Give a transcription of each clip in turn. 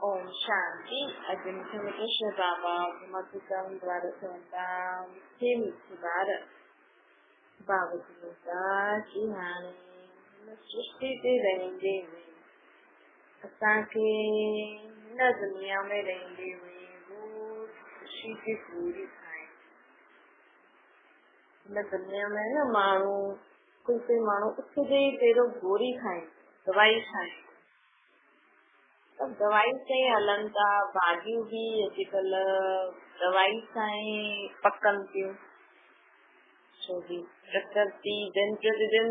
ओम शांति। अजंता में कृष्ण बाबा मधुकम द्वारा संतान के मुख्य भारत बाबा जी का की हानि सृष्टि से रहेंगे असांखे न दुनिया में रहेंगे हुए वो खुशी की पूरी खाए। न दुनिया में न माण्हू कोई माण्हू उथजे ई पहिरियों गोरी खाए, दवाई खाए। अब दवाई से हलन था, भाॼियूं भी अॼुकल्ह दवाई सां ई पकनि थियूं। छो कि प्रकृति दिन प्रतिदिन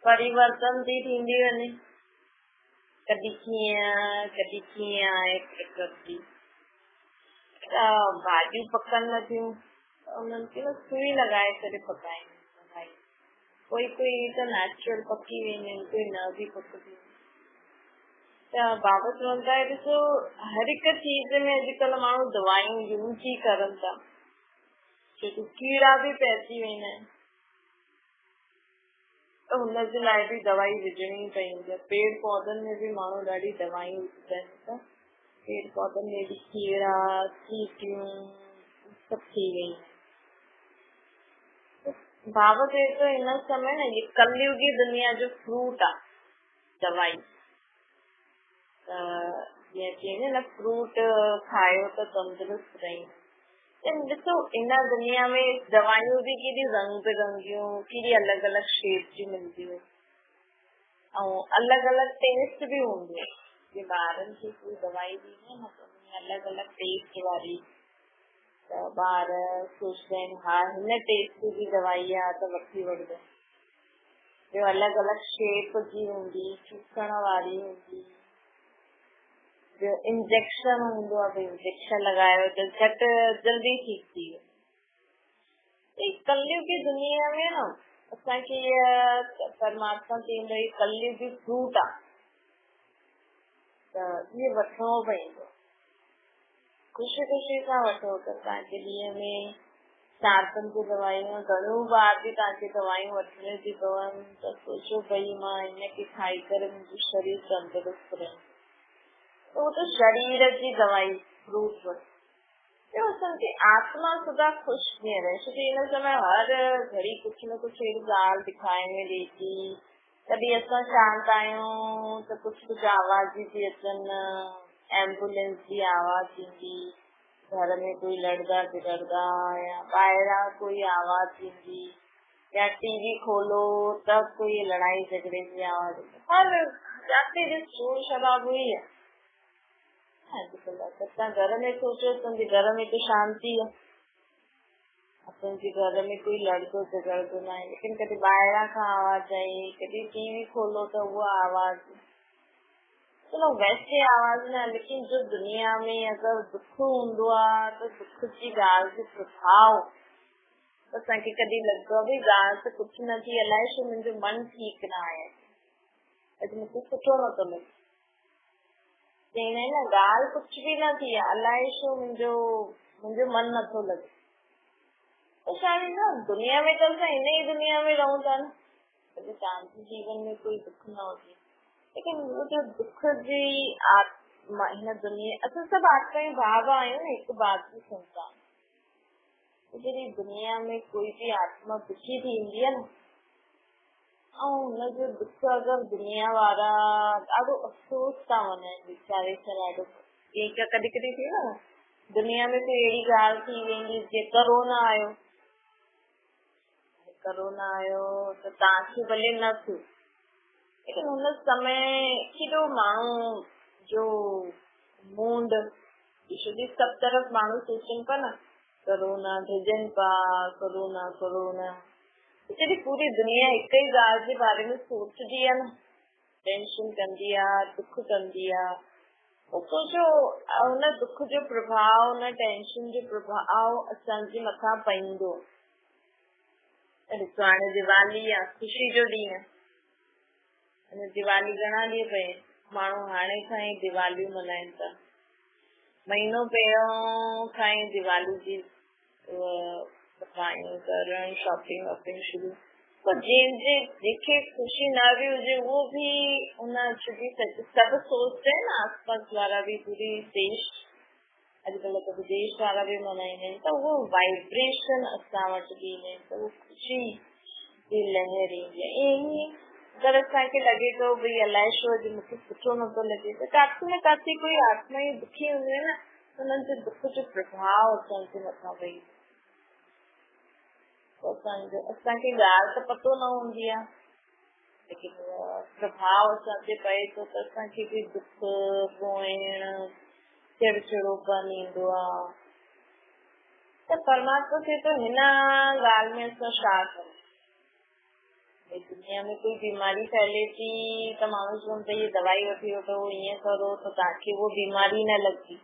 परिवर्तन थी थींदी वञे। कॾहिं कीअं आहे प्रकृति। भाॼियूं पकनि नथियूं, उन्हनि खे न सुई लॻाए करे पकाइनि। कोई त नेचुरल पकी वेंदियूं आहिनि, कोई न बि पकंदियूं। बाबा चवंदा है ॾिसो हर हिक चीज में अॼुकल्ह माण्हू दवाइयूं यूज ई करनि था, छोकि कीड़ा बि पइजी वेंदा आहिनि त हुनजे लाइ बि दवाई विझणी पवंदी आहे। पेड़ पौधनि में बि माण्हू ॾाढी दवाइयूं विझनि था। पेड़ पौधनि में बि कीड़ा चीटियूं सभु थी वयूं। बाबा चए थो हिन समय न ये कलयुगी दुनिया जो फ्रूट आहे दवाई। न फ्रूट खायो त तंदुरुस्त रही। ॾिसो इन दुनिया में दवाइयूं भी केॾी रंग बिरंगियूं, केॾी अलॻि अलॻि शेप जी मिलंदियूं ऐं अलॻि अलॻि टेस्ट भी हूंदी आहे। जीअं ॿारनि खे कोई दवाई ॾींदी न त अलॻि अलॻि टेस्ट वारी, त ॿार सोचदा आहिनि हा हिन टेस्ट जी दवाई आहे त वठी वठंदा। ॿियो अलॻि अलॻि शेप जी हूंदी, चूसण वारी हूंदी। इंजेक्शन हूंदो आहे, इंजेक्शन लगायो त झटि जल्दी ठीक थी वियो। कलयुगी दुनिया में न असांखे परमात्मा चईंदो आहे कलयुगी फ्रूट आहे त इहे वठिणो पवंदो। ख़ुशी सां वठो त तव्हांखे ॾींहं में 4-5 दवाइयूं, घणियूं बार बि तव्हांखे दवाइयूं वठिणियूं थी पवनि त सोचो भई मां इनखे खाई करे मुंहिंजो शरीर तंदुरुस्त रहे। वो तो शरीर की दवाई फ्रूट वठो। असांजी आत्मा सदा खुश कीअं रहे, छोकि हिन समय हर घड़ी कुछ न कुछ अहिड़ी ॻाल्हि दिखाए में ॾिए थी। कॾहिं असां शांत आहियूं त कुछ आवाज़ थी अचनि, एम्बुलेंस जी आवाज़ ईंदी, घर में कोई लड़दा बिगड़दा या ॿाहिरां कोई आवाज़ ईंदी, या टीवी खोलो त कोई लड़ाई झगड़े जी आवाज़। हर जाते ॾिस शोर शराबो ई आहे। असां घर में सोचो असांजे घर में तो शांती है, असांजे घर में कोई लड़दो झगड़दो न आहे, लेकिन कॾहिं ॿाहिरां खां आवाज़ आई, कॾहिं टीवी खोलो त उहा आवाज़। चलो वैसे आवाज़ न, लेकिन जो दुनिया में अगर दुख हूंदो आहे त दुख जी ॻाल्हि जो प्रभाव असांखे कॾहिं लॻंदो आहे भई ॻाल्हि त कुझु न थी, अलाए छो मुंहिंजो मन ठीकु न आहे, अॼु मूंखे सुठो नथो लॻे। चईंदा आहिनि न ॻाल्हि कुझु बि न थी आहे, अलाए छो मुंहिंजो मन नथो लॻे। त शायदि न दुनिया में त असां हिन ई दुनिया में रहूं था न, कॾहिं तव्हांजे जीवन में कोई दुख न हुजे, लेकिन वो जो दुख जी हिन दुनिया, असां सभु आत्माएं भाव आहियूं न हिकु बात जी संतान। जॾहिं दुनिया में कोई भी आत्मा दुखी थींदी आहे न ऐं हुनजो दुख अगरि दुनिया वारा ॾाढो अफ़सोस था वञनि वीचारे सां ॾाढो। ईअं कॾहिं थिए न दुनिया में कोई अहिड़ी ॻाल्हि थी वेंदी, जीअं करोना आयो त तव्हांखे भले न थियो, लेकिन हुन समय केॾो माण्हू जो मूंड सभु तरफ़ माण्हू सोचनि पिया न करोना भिजनि पिया, करोना जॾहिं पूरी दुनिया हिक ई ॻाल्हि जे बारे में सोचदी आहे न, टेंशन कंदी आहे, दुख कंदी आहे, सोचो हुन दुख जो प्रभाव, हुन टेंशन जो प्रभाव असांजे मथां पवंदो। ॾिसो हाणे दिवाली आहे, ख़ुशी जो ॾींहुं आहे। दिवाली घणा ॾींहं पए, माण्हू हाणे खां ई दिवालियूं मल्हाइनि था। महीनो पहिरियों खां ई दिवाली जी सफ़ाइयूं करणु, शॉपिंग शुरू। तो जेके खुशी ना भी हुजे वो भी उन सब सोचते हैं ना, आसपास वाला भी, पूरी देश अॼुकल्ह तो विदेश वारा भी मनाईंदा आहिनि, त वो वाइब्रेशन असां वटि बि ईंदा आहिनि, त वो खुशी जी लहर ईंदी आहे। ईअं ई अगरि असांखे लॻे थो भई अलाए छो अॼु मूंखे सुठो नथो लॻे, त काथे न काथे कोई आत्मा ई दुखी हूंदी आहे न, उन्हनि जे दुख जो प्रभाव असांजे मथां पई, असांखे ॻाल्हि त पतो न हूंदी आहे, लेकिन प्रभाव असांते पए थो त असांखे बि दुख, रोइण, चिड़चिड़ोपन ईंदो आहे। त परमात्मा खे त हिन ॻाल्हि में असां छा कयूं? दुनिया में कोई बीमारी फैले थी त माण्हू चवनि था ये दवाई वठी वठो, ईअं करो त तव्हांखे वो बीमारी न लॻी।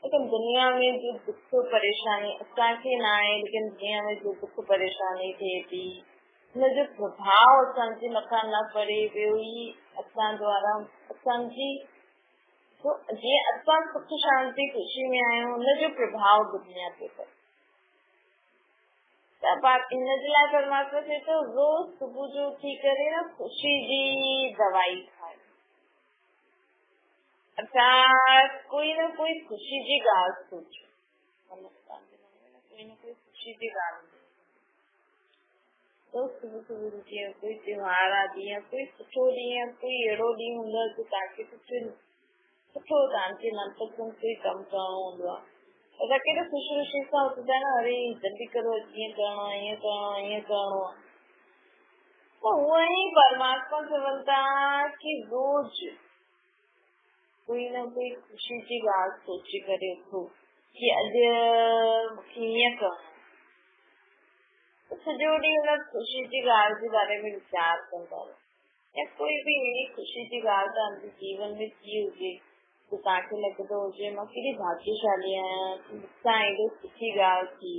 लेकिन दुनिया में जो दुख परेशानी असांखे न आहे, लेकिन दुनिया में जो दुख परेशानी थिए थी हुनजो प्रभाव असांजे मथां न पड़े पियो ई असां द्वारा असांजी जीअं असां सुख शांति खुशी में आहियूं हुनजो प्रभाव दुनिया ते पए। इन जे लाइ परमात्मा चए थो रोज़ सुबुह जो उथी करे न खुशी जी दवाई खाए। अर्थात कोई न कोई खुशी जी ॻाल्हि सोचो, कोई न कोई खुशी जी ॻाल्हि तो सुबुह सुबुह जीअं कोई त्योहार आहे, जीअं कोई सुठो ॾींहुं, कोई अहिड़ो ॾींहुं हूंदो आहे कि तव्हांखे कुझु सुठो तव्हांखे मनपसंदि कोई कमु करणो हूंदो आहे, असां केॾो ख़ुशी ख़ुशी सां उथंदा आहिनि, अरे जल्दी करो, ईअं करणो आहे, ईअं करणो आहे, ईअं करणो आहे। त उहो ई परमात्मा चवनि था कि रोज़ कोई न कोई खुशी जी ॻाल्हि सोचे करे उथो कि अॼु मूंखे ईअं करणो आहे। सॼो ॾींहुं हुन खुशी जी ॻाल्हि जे बारे में वीचार कंदा रहो, या कोई बि अहिड़ी खुशी जी ॻाल्हि तव्हांजे जीवन में थी हुजे तो तव्हांखे लॻंदो हुजे मां केॾी भाग्यशाली आहियां, मूंसां एॾो सुठी ॻाल्हि थी,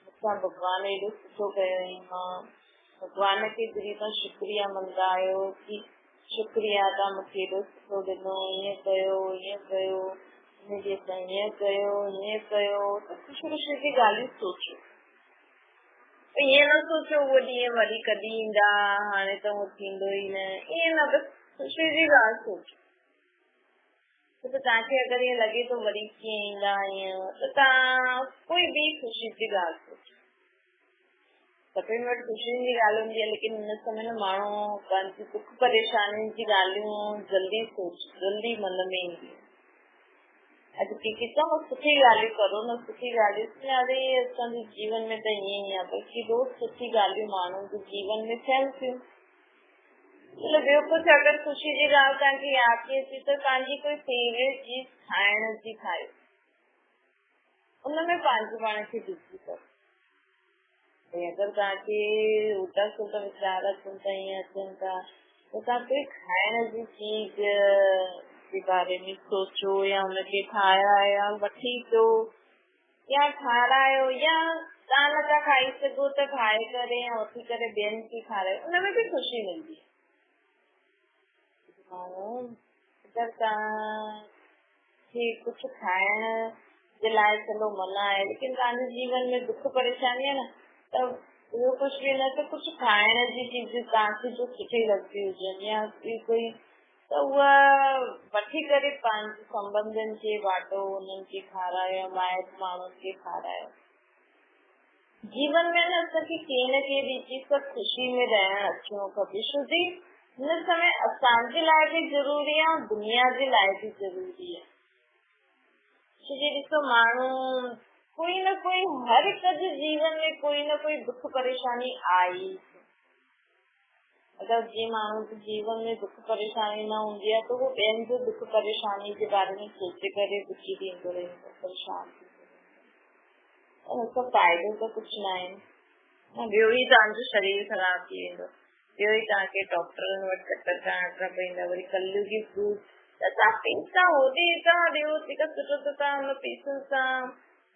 मूंसां भॻवान एॾो सुठो कयो हुई, मां भॻवान खे दिलि सां शुक्रिया मंदा आहियो कि शुक्रिया तव्हां मूंखे एॾो सुठो ॾिनो, ईअं कयो, ईअं कयो, हिनजे असां हीअं कयो, हीअं कयो, त ख़ुशी ख़ुशी जी ॻाल्हियूं सोचो। ईअं न सोचो उहो ॾींहं वरी कॾहिं ईंदा, हाणे त उहो थींदो ई न, ईअं न, बसि खुशी जी ॻाल्हि सोचो। त तव्हांखे अगरि ईअं लॻे थो वरी कीअं ईंदा ईअं, त तव्हां कोई बि खुशी जी ॻाल्हि सोचो। सभिनि वटि खुशी जी ॻाल्हि हूंदी आहे, लेकिन हिन समय न माण्हू पंहिंजी दुख परेशानियुनि जी ॻाल्हियूं जल्दी मन में ईंदियूं। अॼु कंहिंखे चओ सुठी ॻाल्हियूं करो न, सुठी ॻाल्हियूं, अरे असांजे जीवन में त ईअं ई आहे, बल्कि रोज़ सुठी ॻाल्हियूं माण्हुनि जे जीवन में थियनि थियूं। ॿियो कुझु अगरि खुशी जी ॻाल्हि तव्हांखे यादि थी अचे त तव्हांजी कोई फेवरेट चीज खाइण जी खायो, उनमें पंहिंजे पाण खे बिज़ी करो। अगरि तव्हांखे उल्टा सुल्टा वीचार अचनि था, ईअं अचनि था, त तव्हां कोई खाइण जी चीज जे बारे में सोचो, या हुनखे ठारायो, वठी अचो, या ठारायो, या तव्हां नथा खाई सघो त ठाहे करे या वठी करे ॿियनि खे खारायो, उनमें बि ख़ुशी मिलंदी। अगरि तव्हांखे कुझु खाइण जे लाइ चलो मना आहे, लेकिन तव्हांजे जीवन में दुख परेशानी आहे न, त उहो कुझु बि न, त कुझु खाइण जी चीज तव्हांखे जो सुठी लॻंदी हुजनि, या कोई त उहा वठी करे पंहिंजे संबंधनि खे बांटो, उन्हनि खे खारायो, ॿाहिरि माण्हुनि खे खारायो। जीवन में न असांखे कंहिं न कंहिं रीति सां ख़ुशी में रहणु अचणो खपे, छो जी हिन समय असांजे लाइ बि ज़रूरी आहे, दुनिया जे लाइ बि ज़रूरी आहे। छो जी ॾिसो माण्हू कोई न कोई, हर हिक जे जीवन में कोई न कोई दुख परेशानी आई। अगर जे माण्हू के जीवन में दुख परेशानी न होंगी है तो वो ॿियनि जो दुख परेशानी के बारे में सोचे करे दुखी थींदो रहंदो, परेशान थींदो। उसका फ़ाइदो तो कुछ न आहे, ॿियो ई तव्हांजो शरीर ख़राब थी वेंदो, ॿियो ई तव्हांखे डॉक्टरनि वटि चक्कर खाइणा पवंदा, वरी कलयुगी फ्रूट त तव्हां पैसा होॾे तव्हां ॾियो, जेका सुठो त तव्हां हुन पैसनि सां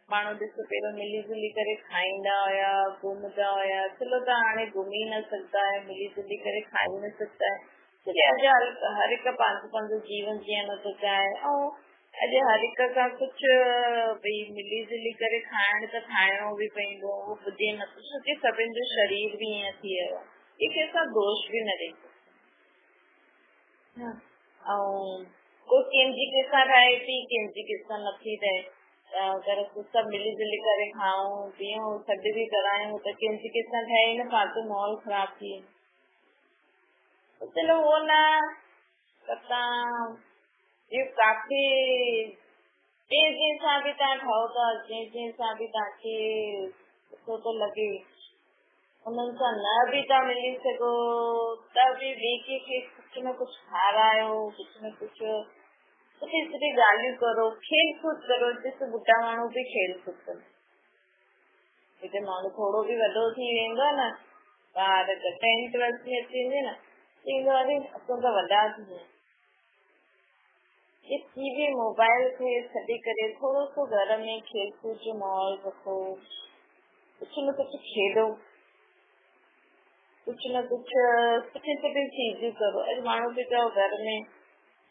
माण्हू ॾिसो पहिरियों मिली जुली करे खाईंदा हुया, घुमंदा हुया, चलो तव्हां हाणे घुमी न सघंदा आहियो, मिली जुली करे खाई न सघंदा आहियो, छो अॼु हर हिकु पंहिंजो पंहिंजो जीवन जीअण थो चाहे, ऐं अॼु हर हिक खां कुझु भई मिली जुली करे खाइण त खाइणो बि पवंदो, उहो पुॼे नथो छोकी सभिनि जो शरीर बि ईअं थी वियो आहे, ई कंहिंसां दोष बि न ॾेई ऐं कोई कंहिंजी कंहिंसां रहे थी, कंहिंजी कंहिंसां नथी रहे, अगरि सभु मिली जुली करे खाऊं पीऊं सॾ बि करायूं त कंहिंजी कंहिंसां ठहे न, फालतू माहौल ख़राब थी वेंदो। चलो उहो न तव्हां इहो काफ़ी जंहिं सां बि तव्हां ठहो था, जंहिं सां बि तव्हांखे सुठो थो लॻे, उन्हनि सां न बि था मिली सघो त बि ॿिए कंहिंखे कुझु न कुझु खारायो, कुझु न कुझु सुठी सुठी ॻाल्हियूं करो, खेल कूद करो। ॾिस ॿुढा माण्हू बि खेल कूद कनि, हिते माण्हू थोरो बि वॾो थी वेंदो आहे न, ॿार 10th क्लास में अची वेंदे न, चईंदो अरे असां त वॾा थी विया। ये टीवी मोबाइल खे छॾे करे थोरो सो घर में खेल कूद जो माहौल रखो, कुझु न कुझु खेॾो, कुझु न कुझु सुठी सुठी चीजूं करो। अॼु माण्हू बि चओ घर में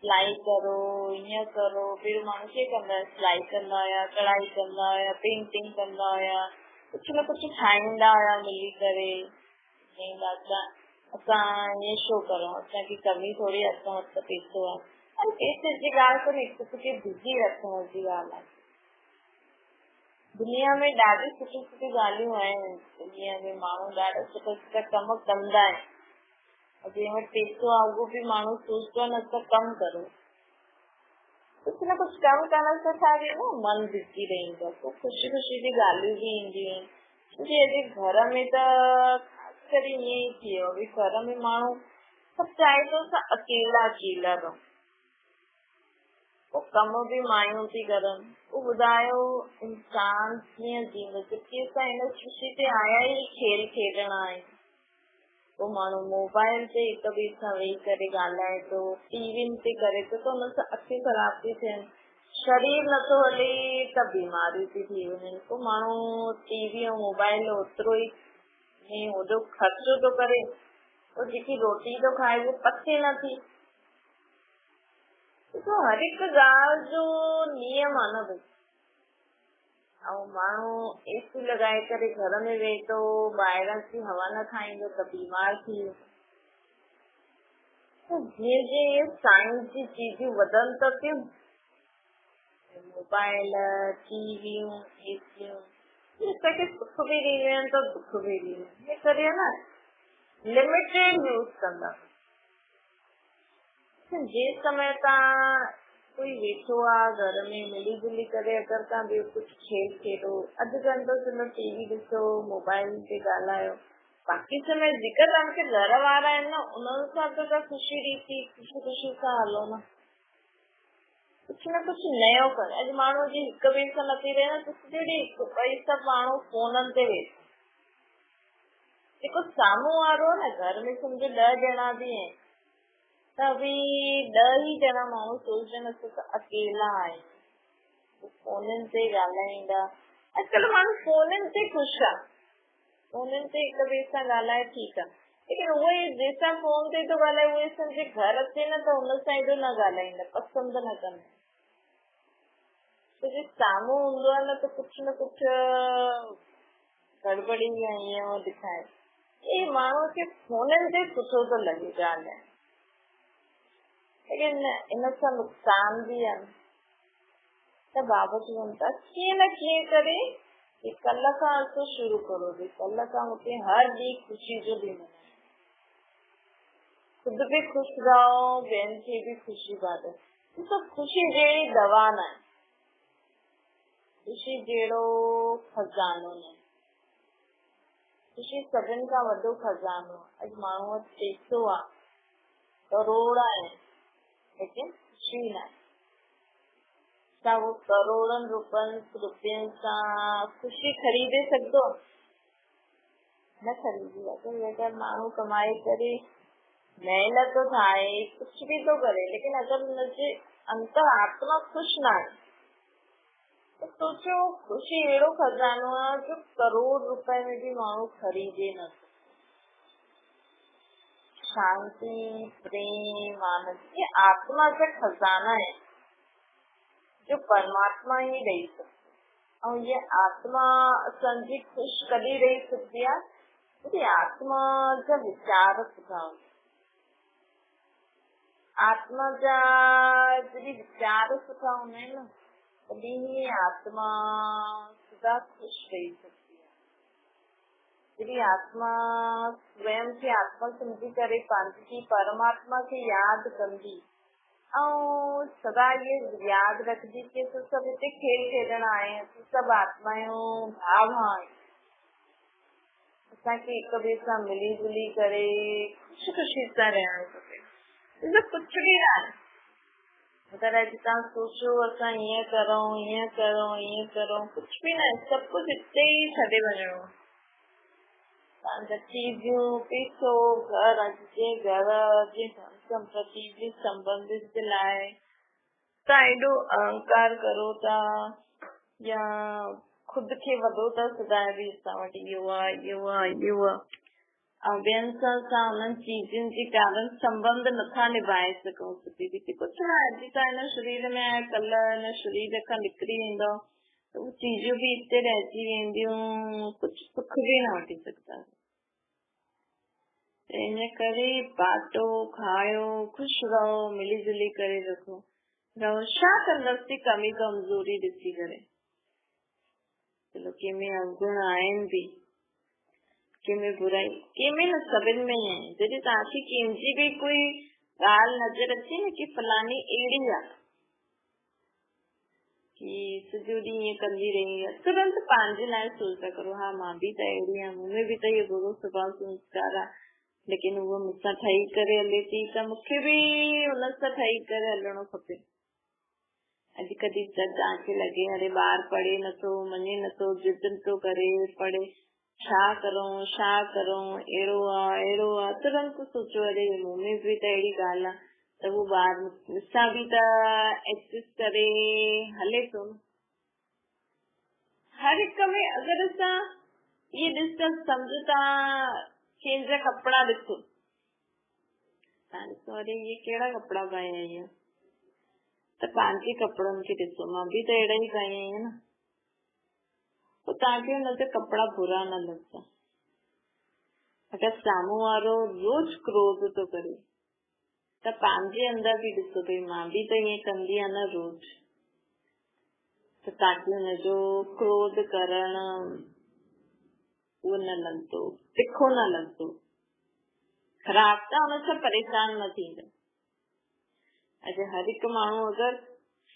सिलाई करो, ईअं करो, पहिरियों माण्हू कीअं कंदा हुया, सिलाई कंदा हुया, कढ़ाई कंदा हुया, पेंटिंग कंदा हुया, कुझु न कुझु ठाहींदा हुया मिली करे। असां ईअं छो करूं, असांजी कमी थोरी, असां वटि पैसो आहे, पैसे जी ॻाल्हि कोन्हे, हिकु खे बिज़ी रखण जी ॻाल्हि आहे। दुनिया में ॾाढी सुठी सुठी ॻाल्हियूं आहिनि, दुनिया में माण्हू ॾाढा सुठा सुठा कम कंदा आहिनि, जंहिं वटि पैसो आहे उहो बि माण्हू सोचंदो आहे न असां कमु करूं, कुझु न कुझु कमु करण सां छा थींदो, मन बिज़ी रहंदो, पोइ ख़ुशी ख़ुशी जी ॻाल्हियूं बि ईंदियूं आहिनि। छोकी अॼु घर में त ख़ासि करे ईअं ई थी वियो, भई घर में माण्हू सभु चाहे थो असां अकेला अकेला रहूं, पोइ कम बि मायूं थी करनि। पोइ ॿुधायो इंसान कीअं जींदो, छोकी असां हिन ख़ुशी ते आया ई खेल खेॾण आहियूं। पोइ माण्हू मोबाइल ते हिक ॿिए सां वेही करे ॻाल्हाए थो, टीवियुनि ते करे थो, त हुन सां अखियूं ख़राब थी थियनि, शरीर नथो हले त बीमारियूं थी थी वञनि। पोइ माण्हू टीवी ऐं मोबाइल ओतिरो ई में होॾो ख़र्चो थो करे, पोइ जेकी रोटी थो खाए उहो पचे नथी। तो हर हिकु ॻाल्हि जो नियम आहे न भई, ऐं माण्हू एसी लॻाए करे घर में वेही थो, ॿाहिरां जी हवा न खाईंदो त बीमार थी वेंदो। जीअं जीअं साइंस जी चीजूं वधनि था थियूं, मोबाइल, टीवियूं, एसियूं, असांखे सुख बि ॾींदियूं आहिनि त दुख बि ॾींदियूं आहिनि, इन करे न लिमिटेड यूज़ कंदा। जिस समय तव्हां कोई वेठो आहे घर में मिली जुली करे, अगरि तव्हां ॿियो कुझु खेल खेॾो, अधु घंटो सिर्फ़ु टीवी ॾिसो, मोबाइल ते ॻाल्हायो, बाक़ी समय जेका तव्हांखे घर वारा आहिनि न उन्हनि सां त तव्हां ख़ुशी ॾिसी ख़ुशी ख़ुशी सां हलो न, कुझु न कुझु नयो कर। अॼु माण्हू जी हिक ॿिए सां नथी रहे न, त सॼो ॾींहुं सभु माण्हू फोननि ते वेठो, जेको साम्हूं वारो न घर में सम्झो 10 ॼणा बि आहिनि त बि 10 ई ॼणा माण्हू सोचनि त अकेला आहे, फोननि ते ॻाल्हाईंदा। अॼुकल्ह माण्हू फोननि ते ख़ुशि आहे, फोननि ते हिक ॿिए सां ॻाल्हाए ठीकु आहे, लेकिन उहे जंहिंसां फोन ते थो ॻाल्हाए उहे सम्झे घर अचे न त हुन सां एॾो न ॻाल्हाईंदा, पसंदि न कंदा, छोकी साम्हूं हूंदो आहे न त कुझु न कुझु गड़बड़ी या ईअं ॾेखारे, इहे माण्हू खे फोननि ते सुठो थो लॻे ॻाल्हाइण, लेकिन इन सां नुक़सान बि आहे। त बाबा चवनि था कीअं न कीअं करे कल्ह खां असो शुरू करो, भई कल्ह खां मूंखे हर ॾींहुं ख़ुशी जो ॾींहुं मनायो, खुद बि ख़ुशि रहो, ॿियनि खे बि ख़ुशी बांटो। ॾिसो ख़ुशी जहिड़ी दवा न आहे, ख़ुशी जहिड़ो खज़ानो न, ख़ुशी सभिनि खां वॾो खज़ानो। अॼु माण्हू वटि पैसो आहे, करोड़ आहे, लेकिन ख़ुशी न आहे। छा वो करोड़नि रुपयनि सां ख़ुशी ख़रीदे सघंदो? न ख़रीदी आहे। अगरि माण्हू कमाए करे महिनत थो ठाहे, कुझु बि थो करे, लेकिन अगरि हुनजे अंतर आत्मा ख़ुशि न आहे त सोचियो ख़ुशी अहिड़ो खज़ानो आहे जो करोड़ रुपए में बि माण्हू ख़रीदे न सघे। शांति, प्रेम, आनंद, ये आत्मा जा खज़ाना है जो परमात्मा ही ॾेई सघे। और ये आत्मा असांजी ख़ुशि कॾहिं रही सकती आहे, जॾहिं आत्मा जा विचार सुठा हूंदा। आत्मा जा जॾहिं विचार सुठा हूंदा आहिनि न, तॾहिं ही आत्मा सदा ख़ुशि रही सकती आहे। जॾहिं आत्मा स्वयं खे आत्मा सम्झी करे पंहिंजी परमात्मा खे यादि कंदी ऐं सदा ये यादि रखंदी कि असां सभु हिते खेल खेॾण आया आहियूं, सभु आत्मायूं भाउ आहियूं, असांखे हिक ॿिए सां मिली जुली करे ख़ुशि ख़ुशी सां रहणु खपे। इहो कुझु बि न आहे। अगरि अॼु तव्हां सोचो असां ईअं करूं, कुझु बि न आहे। सभु कुझु हिते ई छॾे वञिणो। तव्हांजा चीज़ूं, पैसो, घर, जी संपत्ति जी संबंधित जे लाइ तव्हां एॾो अहंकार करो था या खुद खे वॾो था सदाए बि असां वटि इहो आहे ऐं ॿियनि सां असां उन्हनि चीज़ुनि जे कारण संबंध नथा निभाए सघूं। सुठी रीति कुझु न आहे। अॼु तव्हां हिन शरीर में आहे, कल्ह हिन शरीर खां निकिरी वेंदो त उहे चीज़ूं बि हिते रहिजी वेंदियूं, कुझु सुख बि न वठी सघंदा। इन करे बाटो खायो, ख़ुशि रहो, मिली जुली करे रखो रहो। छा कंदसि कमी कमज़ोरी ॾिसी करे? चलो कंहिंमें अवगुण आहिनि बि, कंहिंमें बुराई, कंहिंमें न, सभिनि में ई आहे। जॾहिं तव्हांखे कंहिंजी बि कोई ॻाल्हि नज़र अचे न कि फलानी अहिड़ी आहे कि सॼो ॾींहुं ईअं कंदी रही आहे, तुरंत पंहिंजे लाइ सोचा करो, हा मां बि त अहिड़ी आहियां, मूं में बि त इहो बुरो स्वभाव संस्कार आहे, लेकिन उहो मूंसां ठही करे हले थी त मूंखे बि हुन सां ठही करे हलणो खपे। अॼु कॾहिं तव्हांखे लॻे अरे ॿार पढ़े नथो, मञे नथो, जिद थो करे, पढ़े, छा करूं, अहिड़ो आहे, तुरंत सोचो अरे मूं में बि त अहिड़ी ॻाल्हि आहे, त उहो ॿार मूंसां बि त एडजस्ट करे हले थो न। हर हिक में अगरि असां इहे ॾिस सम्झ था, कंहिंजा कपिड़ा ॾिसो, तव्हां ॾिसो अरे इहे कहिड़ा कपिड़ा पाया आहिनि, त पंहिंजे कपिड़नि खे ॾिसो, मां बि त अहिड़ा ई पाया आहिनि न, पोइ तव्हांखे हुन ते कपिड़ा बुरा न लॻंदा। अगरि साम्हूं वारो रोज क्रोध थो करे त पंहिंजे अंदर बि ॾिसो भई मां बि त ईअं कंदी आहियां न रोज, त तव्हांखे हुनजो क्रोध करणु उहो न लॻंदो, तिखो न लॻंदो, ख़राब त हुन सां परेशान न थींदो। अॼु हर हिकु माण्हू अगरि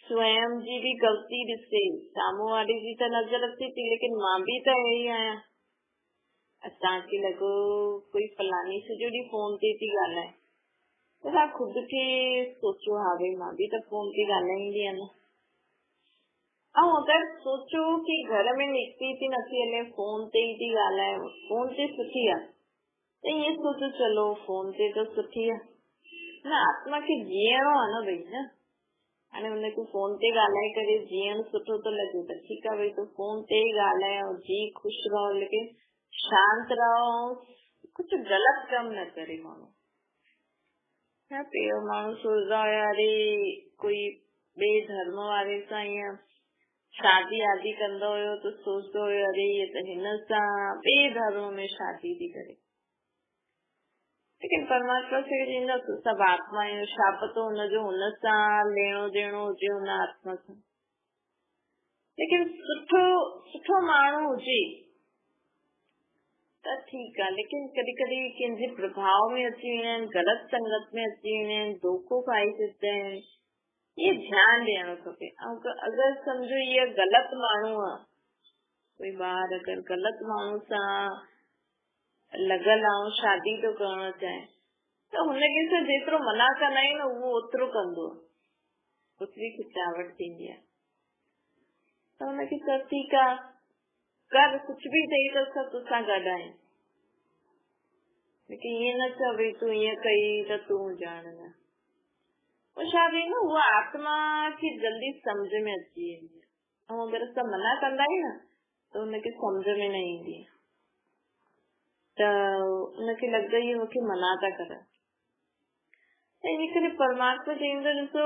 स्वयं जी बि ग़लती ॾिसे, साम्हूं वारे जी त नज़र अचे थी लेकिन मां बि त अहिड़ी आहियां, असांखे लॻो कोई फलानी सॼो ॾींहुं फोन ते थी ॻाल्हाए, त तव्हां खुदि खे सोचो हा भई मां बि त फोन ते ॻाल्हाईंदी आहियां न। ऐं अगरि सोचो कि घर में निकिती थी नथी हले, फोन ते ई थी ॻाल्हाए, फोन ते सुठी आहे, त ईअं सोचो चलो फोन ते त सुठी आहे न, आत्मा खे जीअणो आहे न भई न, हाणे हुनखे फोन ते ॻाल्हाए करे जीअण सुठो थो लॻे त ठीकु आहे भई, तो फोन ते ई ॻाल्हाए ऐं जी ख़ुशि रहो, लेकिन शांत रहो, कुझु ग़लति कमु न करे माण्हू। पहिरियों माण्हू सोचंदा हुया अरे कोई ॿिए धर्म वारे सां ईअं शादी आदि कंदो हुयो त सोचंदो हुयो अरे इहे त हिन सां ॿिए धर्म में शादी थी करे, लेकिन परमात्मा खे चवंदा सभु आत्मा आहियूं, छा पतो हुनजो हुन सां लेणो ॾियणो हुजे हुन आत्मा सां। लेकिन सुठो माण्हू हुजे त ठीकु आहे, लेकिन कॾहिं कॾहिं कंहिंजे प्रभाव में अची वेंदा आहिनि, ग़लति संगत में अची वेंदा आहिनि, धोखो खाई सघंदा आहिनि, इहे ध्यानु ॾियणो खपे। ऐं अगरि सम्झो इहा ग़लति माण्हू आहे, कोई ॿार अगरि ग़लति माण्हू सां लॻल ऐं शादी थो करणु चाहे त हुनखे असां जेतिरो मना कंदा आहियूं न उहो ओतिरो कंदो, ओतिरी खिचावट थींदी आहे, त हुनखे चओ ठीकु आहे कर, कुझु बि थिए त असां तोसां गॾु आहियूं, लेकिन ईअं न चओ भई तूं ईअं कई त तूं ॼाण न। पोइ छा थी न उहा आत्मा खे जल्दी सम्झ में अची वेंदी आहे, ऐं अगरि असां मना कंदा आहियूं न त हुनखे सम्झ में न ईंदी आहे, त उनखे लॻंदो आहे मूंखे मना था करनि। इन करे परमात्मा चईंदो ॾिसो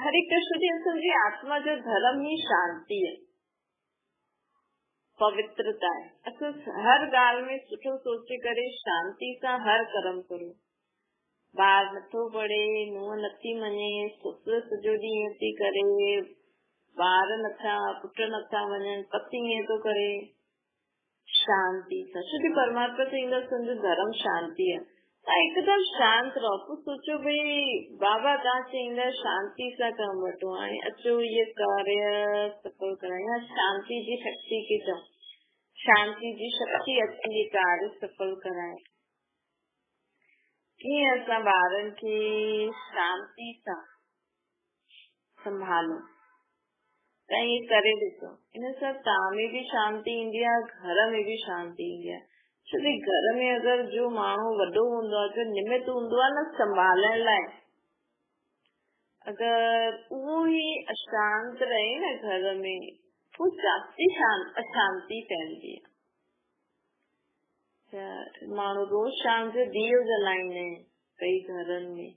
हरे कृष्ण जी असांजी आत्मा जो धर्म ही शांति है, पवित्रता है। असां हर ॻाल्हि में सुठो सोचे करे शांति सां हर कर्म करूं। ॿार नथो पढ़े, नुंहुं नथी मञे, ससु सॼो ॾींहुं थी करे, ॿार नथा, पुट नथा वञनि, पति ईअं थो करे, शांति सां। छोकी परमात्मा चईंदा असांजो धर्म शांति आहे। तव्हां हिकदमि शांत रहो। पोइ सोचो भई बाबा तव्हां चईंदा शांति सां कमु वठो, हाणे अचो इहे कार्य सफल करायो। शांति जी शक्ति खे चओ, शांति जी शक्ति अची इहे कार्य सफल कराए। कीअं असां ॿारनि खे शांति सां संभालो, तव्हां इहे करे ॾिसो। इन सां तव्हां में बि शांति ईंदी आहे, घर में बि शांति ईंदी आहे। छोकी घर में अगरि जो माण्हू वॾो हूंदो आहे, जो निमित हूंदो आहे न संभालण लाइ, अगरि उहो ई अशांत रहे न घर में, पोइ जास्ती अशांति फैलदी आहे। माण्हू रोज शाम जो दियो जलाईंदा आहिनि कई घरनि में,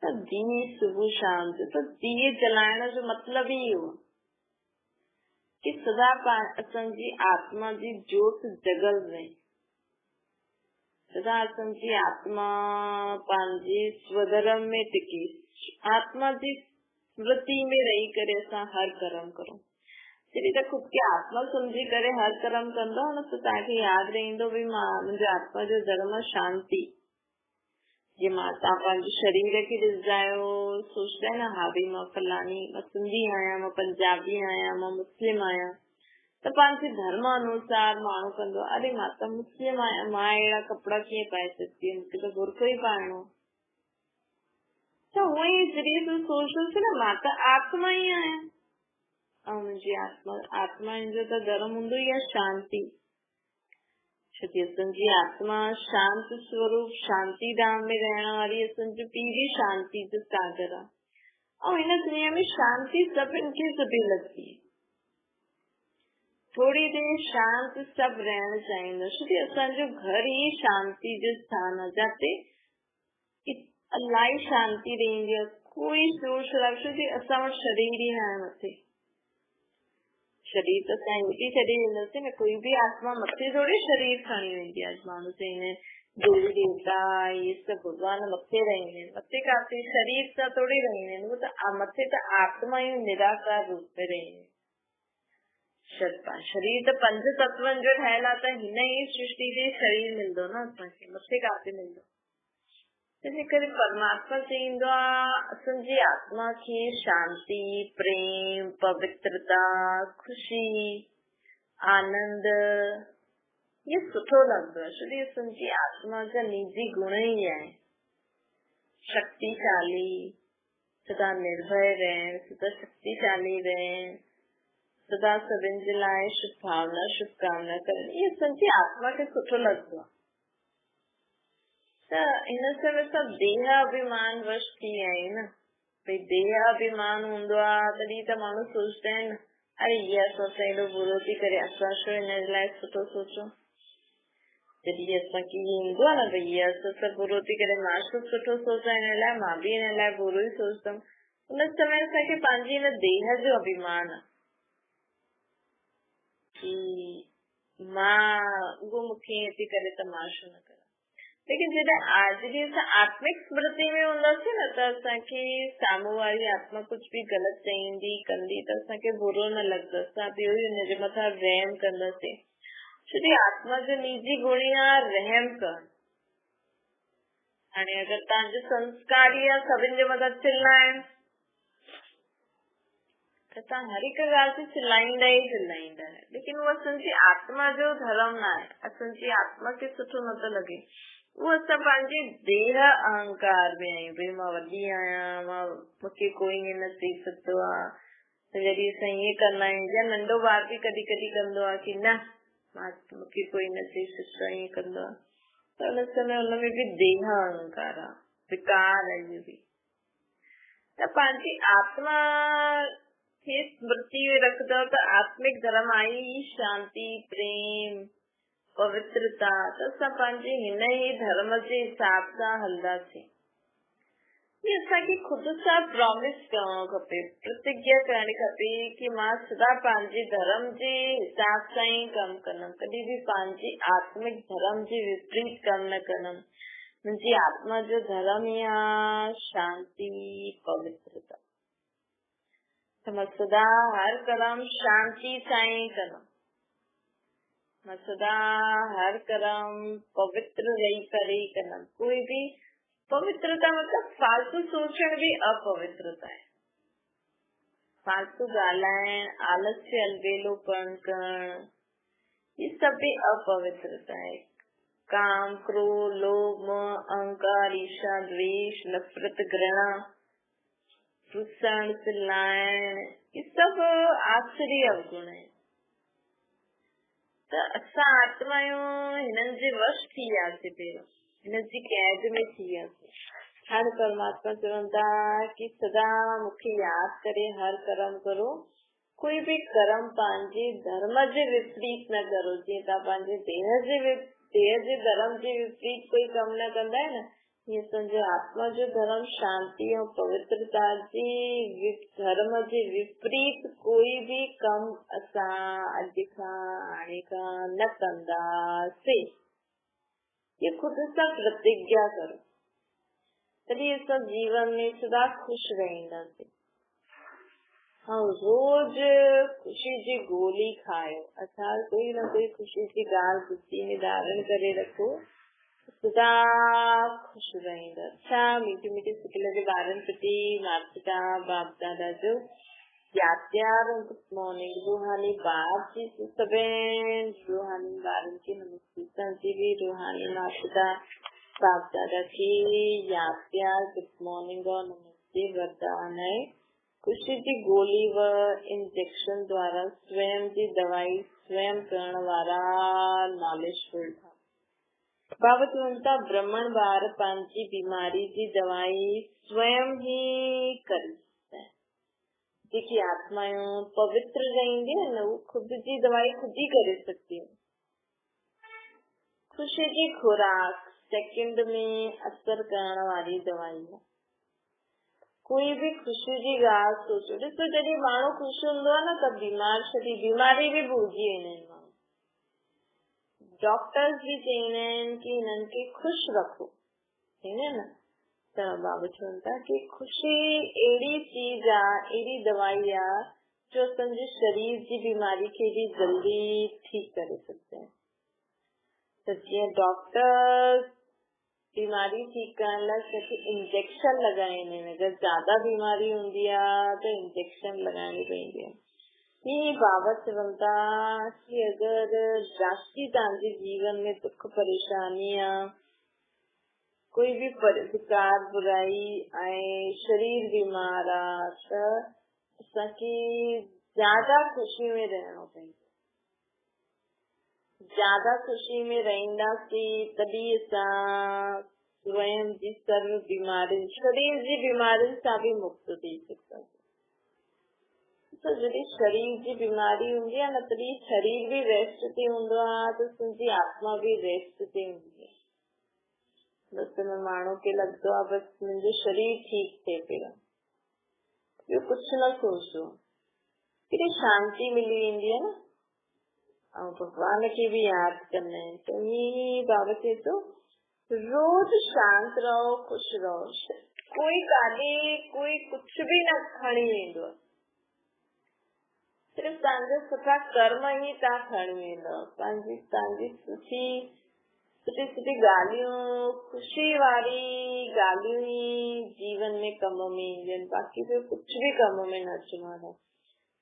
त दिए सुबुह शाम जो, त दिए जलाइण जो मतिलब ई इहो कि सदा असांजी आत्मा जी जोत जगल रहे, सदा असांजी आत्मा पंहिंजे स्वधर्म में टिके, आत्मा जी स्मृति में रही करे असां हर कर्म करूं। जॾहिं त ख़ुदि खे आत्मा सम्झी करे हर कर्म कंदो न, त तव्हांखे यादि रहंदो भई मां मुंहिंजे आत्मा जो धर्म शांति। जीअं मां तव्हां पंहिंजे शरीर खे ॾिसंदा आहियो, सोचदा आहियो न हा भई मां फलानी, मां सिंधी आहियां, मां पंजाबी आहियां, मां मुस्लिम आहियां, त पंहिंजे धर्म अनुसार माण्हू कंदो, अरे मां त मुस्लिम आहियां, मां अहिड़ा कपिड़ा कीअं पाए सघंदी आहियां, मूंखे त बुर्को ई पाइणो। त उहो ई जॾहिं तूं सोचोसि न मां त आत्मा ई आहियां, ऐं मुंहिंजी आत्मा जो त धर्म हूंदो ई आहे शांति। छोकी असांजी आत्मा शांत स्वरूप शांति धाम में रहण वारी असांजो पीउ बि शांति जो सागर आहे। ऐं हिन दुनिया में शांति सभिनि खे सुठी लॻंदी, थोड़ी देर शांत सब रहना चाहिए। छोकी असांजो घर ही शांति जो स्थान है, जाते इलाही शांति रहंदी है, कोई शोर शराब। छोकी असां वटि शरीर ही न मथे, शरीर तो असां हिते छॾे वेंदासीं न, कोई भी आत्मा मथे थोड़ी शरीर खणी वेंदी आहे। माण्हू चईंदा आहिनि देवी देवता ये सब भगवान मथे रहंदा आहिनि, मथे काथे शरीर सां थोड़ी रहंदा आहिनि, वो त मथे त आत्मा ई निराकार रूप में रहंदा आहिनि। शरीर त 5 तत्वनि जो ठहियल आहे, त हिन ई सृष्टि जे शरीर मिलंदो न असांखे, मथे काथे मिलंदो। तंहिंजे करे परमात्मा चईंदो आहे असांजी आत्मा खे शांति, प्रेम, पवित्रता, खुशी, आनंद ये सुठो लॻंदो आहे। छोकी असांजी आत्मा जा निजी गुण ई आहे शक्तिशाली, सदा निर्भय रहण, सदा शक्तिशाली रहण, सदा सभिनि जे लाइ शुभभावना शुभकामना करण, इहे असांजी आत्मा खे सुठो लॻंदो आहे। त हिन समय सभु देह अभिमान वश थी विया आहिनि न, भई देह अभिमान हूंदो आहे तॾहिं त माण्हू सोचदा आहिनि अरे हीअ असां सां एॾो बुरो थी करे, असां छो हिन जे लाइ सुठो सोचूं। जॾहिं असांखे ईंदो आहे न भई हीअ असां सां बुरो थी करे, मां छो सुठो सोचां हिन लाइ, मां बि हिन लाइ बुरो ई सोचंदमि। उन समय असांखे पंहिंजी हिन देह जो अभिमान आहे कि मां उहो मूंखे ईअं थी करे त मां छो न करां। लेकिन जॾहिं असां आत्मिक स्मृति में हूंदासीं न, त असांखे साम्हूं वारी आत्मा कुझु बि ग़लति चईंदी कंदी त असांखे बुरो न लॻंदो, असां ॿियो ई हुनजे मथां रहम कंदासीं। छोकी आत्मा जो निजी गुण आहे रहम करणु। हाणे अगरि तव्हांजो संस्कार ई आहे सभिनि जे मथां चिल्लाइण, त तव्हां हर हिकु ॻाल्हि ते चिल्लाईंदा ई चिल्लाईंदा, लेकिन उहो असांजी आत्मा जो धर्म न आहे। असांजी आत्मा खे सुठो नथो लॻे, उहो असां पंहिंजे देह अहंकार में आहियूं, भई मां वॾी आहियां, मूंखे कोई ईअं न थी सघंदो आहे। त जॾहिं असां ईअं कंदा आहियूं, या नंढो ॿार बि कॾहिं कॾहिं कंदो आहे कि न मूंखे कोई न थी सघंदो, ईअं कंदो आहे, त उन समय उनमें बि देह अहंकार आहे, विकार आहे। इहो बि त पंहिंजी आत्मा खे स्मृति में रखंदव त आत्मिक धर्म आई शांति, प्रेम, पवित्रता, त असां पंहिंजे हिन ई धर्म जे हिसाब सां हलंदासीं। ये असांखे खुद सां प्रॉमिस करणो खपे, प्रतिज्ञा करणी खपे कि मां सदा पंहिंजे धर्म जे हिसाब सां ई कम कंदमि, कॾहिं बि पंहिंजे आत्मिक धर्म जे विपरीत कम न कंदमि। मुंहिंजी आत्मा जो धर्म ई आहे शांति, पवित्रता। त मां सदा हर कर्म शांति सां ई कंदमि। मां सदा हर कर्म पवित्र रही करे कंदमि। कोई भी पवित्रता मतलब फालतू सोचण भी अपवित्रता है। फालतू ॻाल्हाइण, आलस्य, अलबेलोपन करण, ये सब भी अपवित्रता है। काम, क्रोध, लोभ, मोह, अहंकार, ईर्ष्या, द्वेष, नफरत, घृणा, रुसण, चिल्लाइण, ये सब आसुरी अवगुण है। त असां आत्मायूं हिननि जे वश थी वियासीं, पहिरियों हिन जी कैद में थी वियासीं। हर परमात्मा चवनि था कि सदा मूंखे यादि करे हर कर्म करो, कोई भी कर्म पंहिंजे धर्म जे विपरीत न करो। जीअं तव्हां पंहिंजे देह जे धर्म जे विपरीत कोई कम न कंदा आहिनि, हीअं सम्झो आत्मा जो धर्म शांति ऐं पवित्रता जे धर्म जे विपरीत कोई भी कम असां अॼु खां हाणे खां न कंदासीं। ये खुद सां प्रतिज्ञा करो, तॾहिं असां जीवन में सदा खुश रहंदासीं। ऐं रोज खुशी जी गोली खायो, अर्थात कोई न कोई खुशी जी ॻाल्हि बुद्धि में धारण करे रखो, सदा खुश रहंदा। अच्छा, मीठी मीठी सिकल जे ॿारनि प्रति माता बाप दादा जो याद प्यार और गुड मॉर्निंग। रूहानी बाप जी सभिनि रूहानी ॿारनि खे नमस्ते। संजी भी रूहानी माता बाप दादा की याद प्यार, गुड मॉर्निंग और नमस्ते वरदान है। खुशी जी गोली व इंजेक्शन द्वारा स्वयं जी दवाई स्वयं करण वारा नॉलेजफुल था। बाबा चवनि था ब्राह्मण ॿार पंहिंजी बीमारी जी दवाई स्वयं ही करे सघंदा आहिनि। जेकी आत्मायूं पवित्र रहंदी है न, वो खुद जी दवाई खुद ही करे सकती है। खुशी जी खुराक सेकंड में असर करण वारी दवाई है। कोई भी खुशी जी ॻाल्हि सोचो, ॾिसो जॾहिं माण्हू ख़ुशि हूंदो आहे न त बीमारी भी भुलिजी वेंदा आहिनि। डॉक्टर्स भी चवंदा आहिनि कि हिननि खे ख़ुशि रखो, न त बाबा चवनि था कि ख़ुशी अहिड़ी चीज आहे, अहिड़ी दवाई आहे जो असांजे शरीर जी बीमारी खे भी जल्दी ठीक करे सघंदा आहिनि। त जीअं डॉक्टर बीमारी ठीक करण लाइ इंजेक्शन लॻाईंदा आहिनि, अगरि ज्यादा बीमारी हूंदी आहे त इंजेक्शन लॻाइणी पवंदी आहे। ये बाबा चवनि था कि अगरि जास्ती तव्हांजे जीवन में दुख परेशानी आहे, कोई भी विकार बुराई ऐं शरीर बीमार आहे त असांखे ज्यादा खुशी में रहणो पवंदो। ज्यादा खुशी में रहंदासीं तॾहिं असां स्वयं जी सर्व बीमारियुनि, शरीर जी बीमारियुनि सां भी मुक्त थी सघंदासीं। तो जॾहिं शरीर जी बीमारी हूंदी आहे न, तॾहिं शरीर भी रेस्ट ते हूंदो आहे त तुंहिंजी आत्मा भी रेस्ट ते हूंदी आहे। बस में माण्हू खे लॻंदो आहे बस मुंहिंजो शरीर ठीक थिए पियो, ॿियो कुझु न सोचो, केॾी शांती मिली वेंदी आहे न। ऐं भॻवान खे भी यादि कंदा आहिनि त हीअं बाबा चए थो रोज शांत रहो, खुश रहो। कोई काॾे कोई कुझु भी न खणी वेंदो आहे, सिर्फ तव्हांजा सुठा कर्म ही तव्हां खणी वेंदव। तव्हांजी सुठी ॻाल्हियूं, खुशी वारी ॻाल्हियूं ही जीवन में कम में ईंदियूं आहिनि, बाक़ी ॿियो कुझु भी कम में न अचणो आहे।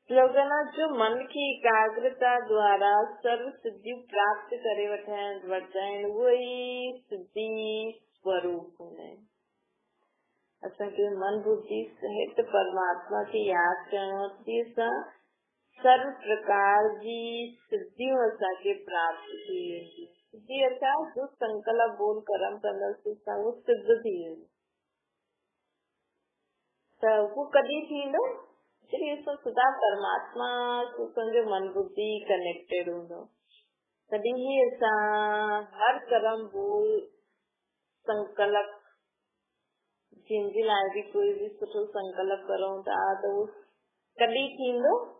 स्लोगन जो मन की एकाग्रता द्वारा सर्व सिद्धियूं प्राप्त करे वठंदा आहिनि, उहो ई सिद्धि स्वरूप हूंदा आहिनि। असांखे मन बुद्धि सहित परमात्मा खे यादि करणो थी, असां सर्व प्रकार जी सिद्धियूं असांखे प्राप्त थी वेंदी। सिद्धि अर्थात जो संकल्प बोल कर्म कंदासीं वो सिद्ध थी वेंदो। त उहो कॾहिं थींदो जॾहिं असां सदा परमात्मा सां जो मन बुद्धि कनेक्टेड हूंदो, तॾहिं ही असां हर कर्म बोल संकल्प जिंदगी लाइ बि कोई बि सुठो संकल्प करूं था त उहो कॾहिं थींदो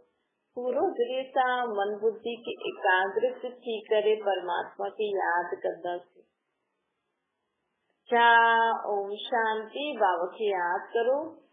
पूरो, जॾहिं असां मन बुद्धि खे एकाग्रित थी करे परमात्मा खे यादि कंदासीं। अच्छा, ओम शांति। बाबा खे यादि करो।